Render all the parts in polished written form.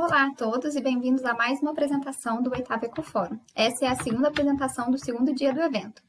Olá a todos e bem-vindos a mais uma apresentação do 8º Ecofórum. Essa é a segunda apresentação do segundo dia do evento.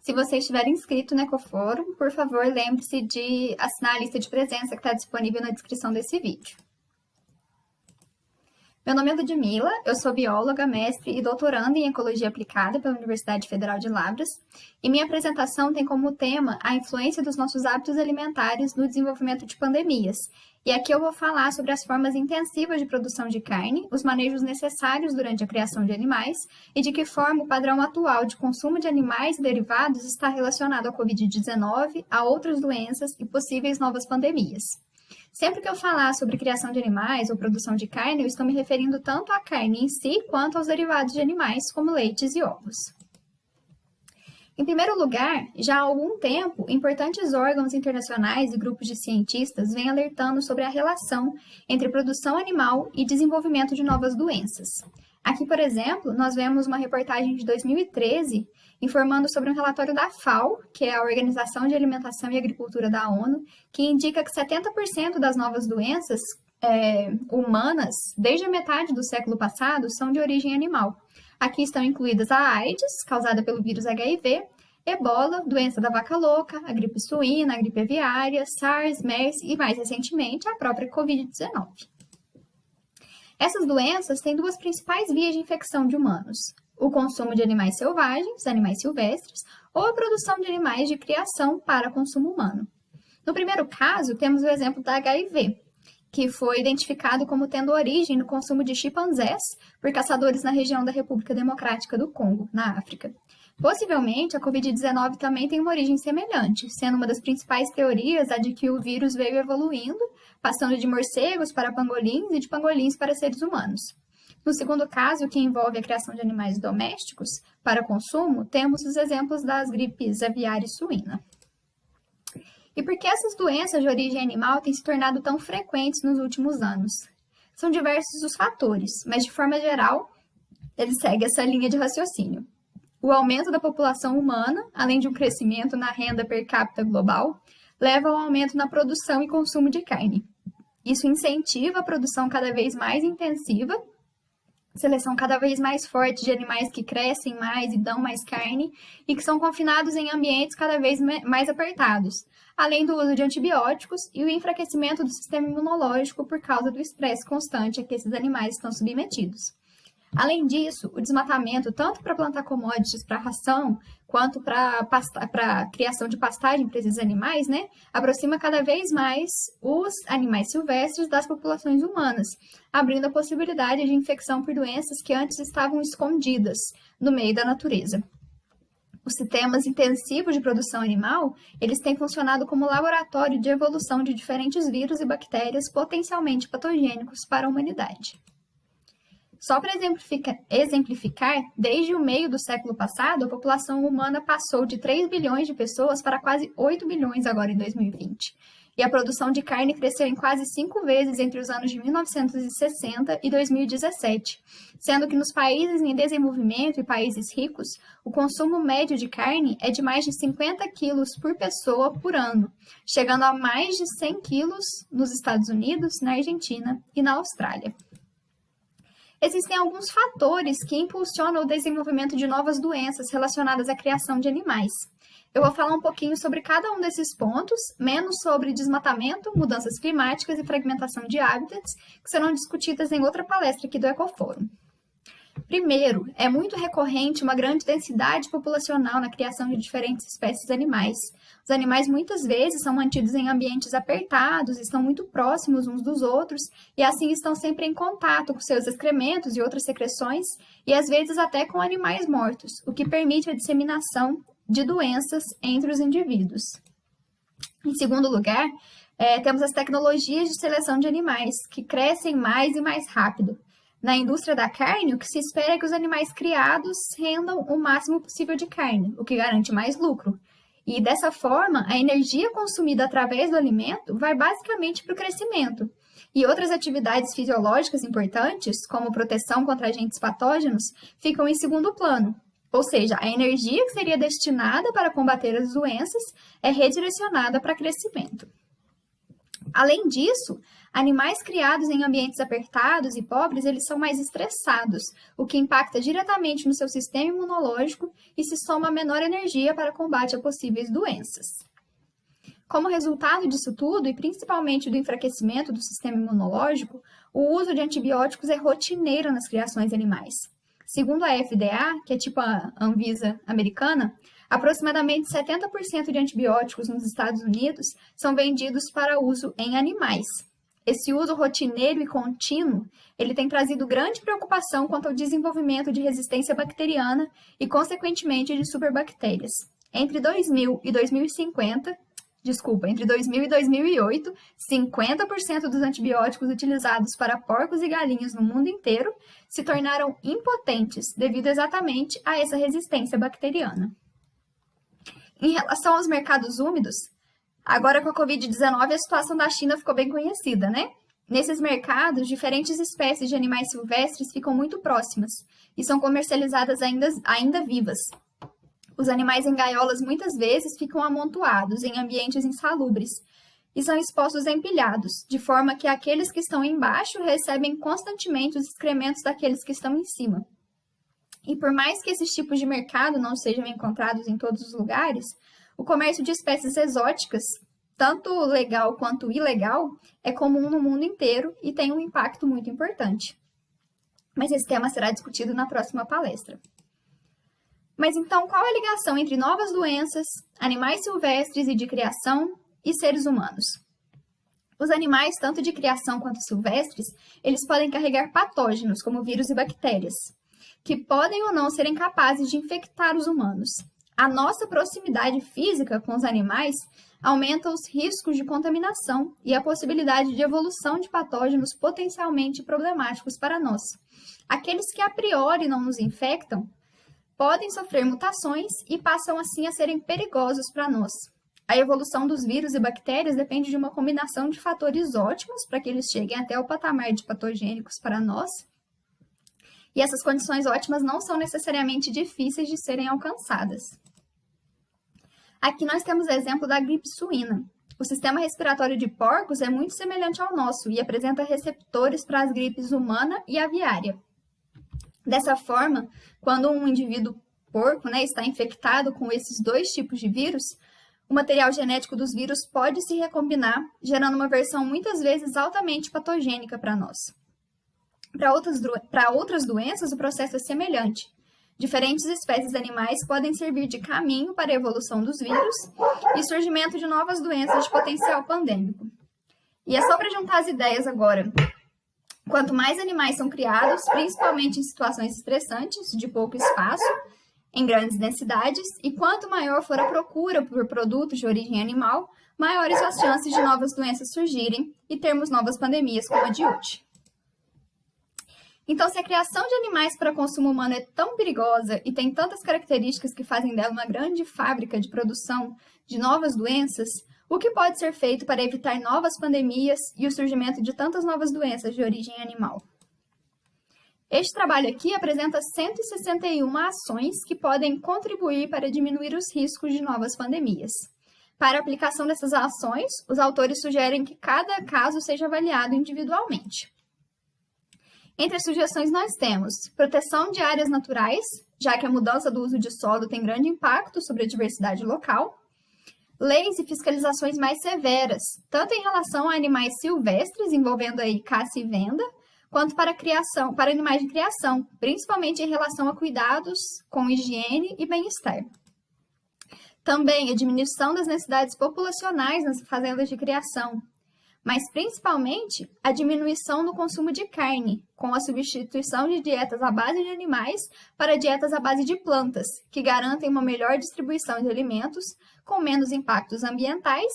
Se você estiver inscrito no Ecofórum, por favor, lembre-se de assinar a lista de presença que está disponível na descrição desse vídeo. Meu nome é Ludmila, eu sou bióloga, mestre e doutoranda em Ecologia Aplicada pela Universidade Federal de Lavras, e minha apresentação tem como tema a influência dos nossos hábitos alimentares no desenvolvimento de pandemias. E aqui eu vou falar sobre as formas intensivas de produção de carne, os manejos necessários durante a criação de animais e de que forma o padrão atual de consumo de animais e derivados está relacionado à Covid-19, a outras doenças e possíveis novas pandemias. Sempre que eu falar sobre criação de animais ou produção de carne, eu estou me referindo tanto à carne em si quanto aos derivados de animais, como leites e ovos. Em primeiro lugar, já há algum tempo, importantes órgãos internacionais e grupos de cientistas vêm alertando sobre a relação entre produção animal e desenvolvimento de novas doenças. Aqui, por exemplo, nós vemos uma reportagem de 2013 informando sobre um relatório da FAO, que é a Organização de Alimentação e Agricultura da ONU, que indica que 70% das novas doenças humanas, desde a metade do século passado, são de origem animal. Aqui estão incluídas a AIDS, causada pelo vírus HIV, Ebola, doença da vaca louca, a gripe suína, a gripe aviária, SARS, MERS e, mais recentemente, a própria Covid-19. Essas doenças têm duas principais vias de infecção de humanos: o consumo de animais selvagens, animais silvestres, ou a produção de animais de criação para consumo humano. No primeiro caso, temos o exemplo da HIV, que foi identificado como tendo origem no consumo de chimpanzés por caçadores na região da República Democrática do Congo, na África. Possivelmente, a Covid-19 também tem uma origem semelhante, sendo uma das principais teorias a de que o vírus veio evoluindo, passando de morcegos para pangolins e de pangolins para seres humanos. No segundo caso, que envolve a criação de animais domésticos para consumo, temos os exemplos das gripes aviária e suína. E por que essas doenças de origem animal têm se tornado tão frequentes nos últimos anos? São diversos os fatores, mas de forma geral, ele segue essa linha de raciocínio. O aumento da população humana, além de um crescimento na renda per capita global, leva ao aumento na produção e consumo de carne. Isso incentiva a produção cada vez mais intensiva, seleção cada vez mais forte de animais que crescem mais e dão mais carne e que são confinados em ambientes cada vez mais apertados, além do uso de antibióticos e o enfraquecimento do sistema imunológico por causa do estresse constante a que esses animais estão submetidos. Além disso, o desmatamento, tanto para plantar commodities para ração, quanto para a criação de pastagem para esses animais, aproxima cada vez mais os animais silvestres das populações humanas, abrindo a possibilidade de infecção por doenças que antes estavam escondidas no meio da natureza. Os sistemas intensivos de produção animal, eles têm funcionado como laboratório de evolução de diferentes vírus e bactérias potencialmente patogênicos para a humanidade. Só para exemplificar, desde o meio do século passado, a população humana passou de 3 bilhões de pessoas para quase 8 bilhões agora em 2020. E a produção de carne cresceu em quase 5 vezes entre os anos de 1960 e 2017, sendo que nos países em desenvolvimento e países ricos, o consumo médio de carne é de mais de 50 quilos por pessoa por ano, chegando a mais de 100 quilos nos Estados Unidos, na Argentina e na Austrália. Existem alguns fatores que impulsionam o desenvolvimento de novas doenças relacionadas à criação de animais. Eu vou falar um pouquinho sobre cada um desses pontos, menos sobre desmatamento, mudanças climáticas e fragmentação de hábitats, que serão discutidas em outra palestra aqui do Ecofórum. Primeiro, é muito recorrente uma grande densidade populacional na criação de diferentes espécies animais. Os animais muitas vezes são mantidos em ambientes apertados, estão muito próximos uns dos outros e assim estão sempre em contato com seus excrementos e outras secreções e às vezes até com animais mortos, o que permite a disseminação de doenças entre os indivíduos. Em segundo lugar, temos as tecnologias de seleção de animais, que crescem mais e mais rápido. Na indústria da carne, o que se espera é que os animais criados rendam o máximo possível de carne, o que garante mais lucro. E dessa forma, a energia consumida através do alimento vai basicamente para o crescimento. E outras atividades fisiológicas importantes, como proteção contra agentes patógenos, ficam em segundo plano. Ou seja, a energia que seria destinada para combater as doenças é redirecionada para crescimento. Além disso, animais criados em ambientes apertados e pobres, eles são mais estressados, o que impacta diretamente no seu sistema imunológico e se soma a menor energia para combate a possíveis doenças. Como resultado disso tudo, e principalmente do enfraquecimento do sistema imunológico, o uso de antibióticos é rotineiro nas criações animais. Segundo a FDA, que é tipo a Anvisa americana, aproximadamente 70% de antibióticos nos Estados Unidos são vendidos para uso em animais. Esse uso rotineiro e contínuo, ele tem trazido grande preocupação quanto ao desenvolvimento de resistência bacteriana e, consequentemente, de superbactérias. Entre 2000 e 2008, 50% dos antibióticos utilizados para porcos e galinhas no mundo inteiro se tornaram impotentes devido exatamente a essa resistência bacteriana. Em relação aos mercados úmidos, agora com a Covid-19 a situação da China ficou bem conhecida, né? Nesses mercados, diferentes espécies de animais silvestres ficam muito próximas e são comercializadas ainda vivas. Os animais em gaiolas muitas vezes ficam amontoados em ambientes insalubres e são expostos empilhados, de forma que aqueles que estão embaixo recebem constantemente os excrementos daqueles que estão em cima. E por mais que esses tipos de mercado não sejam encontrados em todos os lugares, o comércio de espécies exóticas, tanto legal quanto ilegal, é comum no mundo inteiro e tem um impacto muito importante. Mas esse tema será discutido na próxima palestra. Mas então, qual a ligação entre novas doenças, animais silvestres e de criação e seres humanos? Os animais, tanto de criação quanto silvestres, eles podem carregar patógenos, como vírus e bactérias, que podem ou não serem capazes de infectar os humanos. A nossa proximidade física com os animais aumenta os riscos de contaminação e a possibilidade de evolução de patógenos potencialmente problemáticos para nós. Aqueles que a priori não nos infectam podem sofrer mutações e passam assim a serem perigosos para nós. A evolução dos vírus e bactérias depende de uma combinação de fatores ótimos para que eles cheguem até o patamar de patogênicos para nós. E essas condições ótimas não são necessariamente difíceis de serem alcançadas. Aqui nós temos o exemplo da gripe suína. O sistema respiratório de porcos é muito semelhante ao nosso e apresenta receptores para as gripes humana e aviária. Dessa forma, quando um indivíduo porco, está infectado com esses dois tipos de vírus, o material genético dos vírus pode se recombinar, gerando uma versão muitas vezes altamente patogênica para nós. Para outras doenças, o processo é semelhante. Diferentes espécies animais podem servir de caminho para a evolução dos vírus e surgimento de novas doenças de potencial pandêmico. E é só para juntar as ideias agora. Quanto mais animais são criados, principalmente em situações estressantes, de pouco espaço, em grandes densidades, e quanto maior for a procura por produtos de origem animal, maiores as chances de novas doenças surgirem e termos novas pandemias como a de hoje. Então, se a criação de animais para consumo humano é tão perigosa e tem tantas características que fazem dela uma grande fábrica de produção de novas doenças, o que pode ser feito para evitar novas pandemias e o surgimento de tantas novas doenças de origem animal? Este trabalho aqui apresenta 161 ações que podem contribuir para diminuir os riscos de novas pandemias. Para a aplicação dessas ações, os autores sugerem que cada caso seja avaliado individualmente. Entre as sugestões nós temos proteção de áreas naturais, já que a mudança do uso de solo tem grande impacto sobre a diversidade local, leis e fiscalizações mais severas, tanto em relação a animais silvestres, envolvendo aí caça e venda, quanto para animais de criação, principalmente em relação a cuidados com higiene e bem-estar. Também a diminuição das necessidades populacionais nas fazendas de criação, mas principalmente a diminuição no consumo de carne, com a substituição de dietas à base de animais para dietas à base de plantas, que garantem uma melhor distribuição de alimentos, com menos impactos ambientais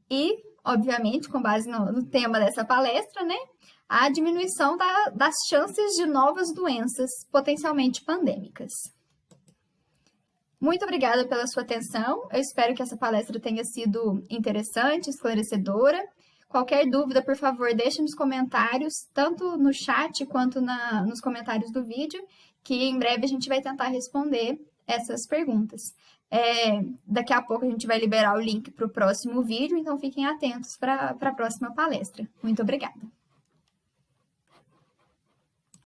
e, obviamente, com base no tema dessa palestra, a diminuição das chances de novas doenças potencialmente pandêmicas. Muito obrigada pela sua atenção. Eu espero que essa palestra tenha sido interessante, esclarecedora. Qualquer dúvida, por favor, deixe nos comentários, tanto no chat quanto nos comentários do vídeo, que em breve a gente vai tentar responder essas perguntas. Daqui a pouco a gente vai liberar o link para o próximo vídeo, então fiquem atentos para a próxima palestra. Muito obrigada!